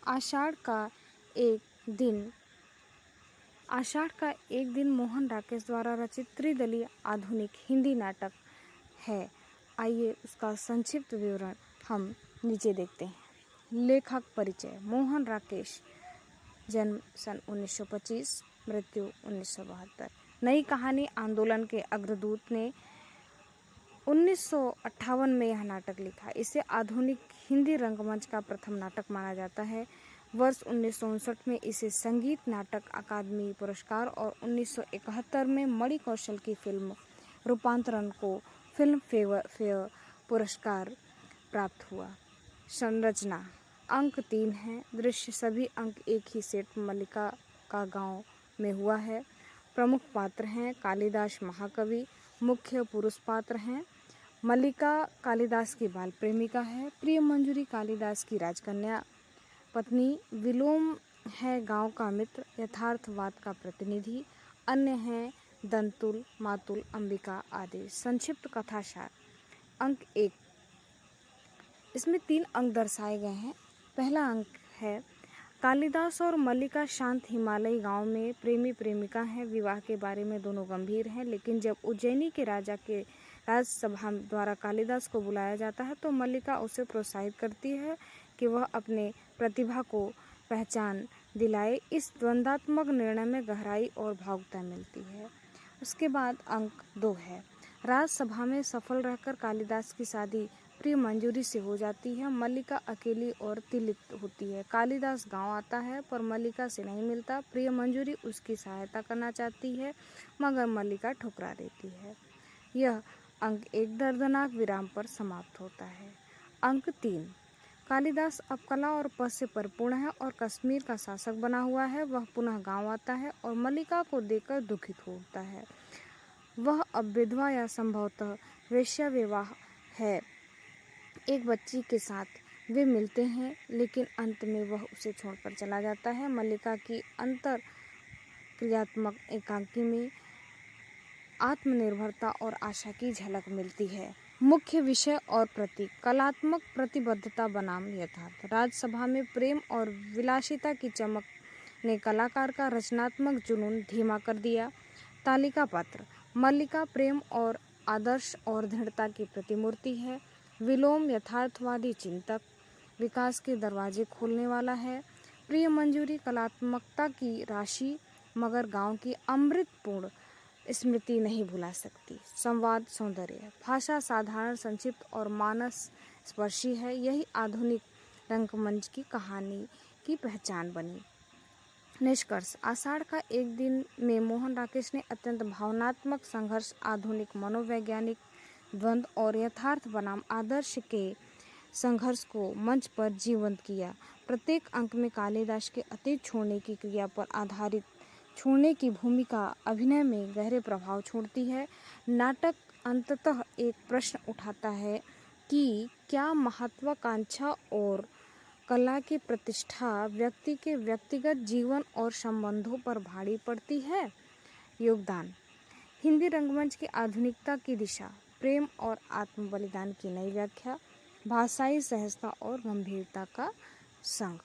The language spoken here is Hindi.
आषाढ़ का एक दिन मोहन राकेश द्वारा रचित त्रिदलीय आधुनिक हिंदी नाटक है। आइए उसका संक्षिप्त विवरण हम नीचे देखते हैं। लेखक परिचय। मोहन राकेश, जन्म सन 1925, मृत्यु 1972। नई कहानी आंदोलन के अग्रदूत ने 1958 में यह नाटक लिखा। इसे आधुनिक हिंदी रंगमंच का प्रथम नाटक माना जाता है। वर्ष 1959 में इसे संगीत नाटक अकादमी पुरस्कार और 1971 में मणि कौशल की फिल्म रूपांतरण को फिल्म फेयर पुरस्कार प्राप्त हुआ। संरचना। अंक 3 हैं। दृश्य। सभी अंक एक ही सेट मल्लिका का गांव में हुआ है। प्रमुख पात्र हैं कालिदास महाकवि। मुख्य पुरुष पात्र हैं मल्लिका कालिदास की बाल प्रेमिका है। प्रिय मंजूरी कालिदास की राजकन्या पत्नी। विलोम है गांव का मित्र, यथार्थवाद का प्रतिनिधि। अन्य हैं दंतुल, मातुल, अंबिका आदि। संक्षिप्त कथासार। अंक 1। इसमें 3 अंक दर्शाए गए हैं। पहला अंक है कालिदास और मल्लिका शांत हिमालयी गांव में प्रेमी प्रेमिका हैं। विवाह के बारे में दोनों गंभीर हैं, लेकिन जब उज्जैनी के राजा के राजसभा द्वारा कालिदास को बुलाया जाता है तो मल्लिका उसे प्रोत्साहित करती है कि वह अपने प्रतिभा को पहचान दिलाए। इस द्वंद्वात्मक निर्णय में गहराई और भावुकता मिलती है। उसके बाद अंक 2 है। राजसभा में सफल रहकर कालिदास की शादी प्रिय मंजूरी से हो जाती है। मल्लिका अकेली और तिलित होती है। कालिदास गांव आता है पर मल्लिका से नहीं मिलता। प्रिय मंजूरी उसकी सहायता करना चाहती है मगर मल्लिका ठुकरा देती है। यह अंक एक दर्दनाक विराम पर समाप्त होता है। अंक 3। कालिदास अब कला और पद से परिपूर्ण है और कश्मीर का शासक बना हुआ है। वह पुनः गांव आता है और मल्लिका को देखकर दुखित होता है। वह अब विधवा या संभवतः वेश्या विवाह है। एक बच्ची के साथ वे मिलते हैं, लेकिन अंत में वह उसे छोड़कर चला जाता है। मल्लिका की अंतर क्रियात्मक एकांकी में आत्मनिर्भरता और आशा की झलक मिलती है। मुख्य विषय और प्रतीक। कलात्मक प्रतिबद्धता बनाम यथार्थ। राजसभा में प्रेम और विलासिता की चमक ने कलाकार का रचनात्मक जुनून धीमा कर दिया। तालिका पात्र। मल्लिका प्रेम और आदर्श और दृढ़ता की प्रतिमूर्ति है। विलोम यथार्थवादी चिंतक, विकास के दरवाजे खोलने वाला है। प्रिय मंजूरी कलात्मकता की राशि मगर गांव की अमृतपूर्ण स्मृति नहीं भुला सकती। संवाद सौंदर्य। भाषा साधारण, संक्षिप्त और मानस स्पर्शी है। यही आधुनिक रंगमंच की कहानी की पहचान बनी। निष्कर्ष। आषाढ़ का एक दिन में मोहन राकेश ने अत्यंत भावनात्मक संघर्ष, आधुनिक मनोवैज्ञानिक द्वंद्व और यथार्थ बनाम आदर्श के संघर्ष को मंच पर जीवंत किया। प्रत्येक अंक में कालिदास के अतीत छोड़ने की क्रिया पर आधारित छोड़ने की भूमिका अभिनय में गहरे प्रभाव छोड़ती है। नाटक अंततः एक प्रश्न उठाता है कि क्या महत्वाकांक्षा और कला की प्रतिष्ठा व्यक्ति के व्यक्तिगत जीवन और संबंधों पर भारी पड़ती है। योगदान। हिंदी रंगमंच की आधुनिकता की दिशा। प्रेम और आत्म बलिदान की नई व्याख्या। भाषाई सहजता और गंभीरता का संग।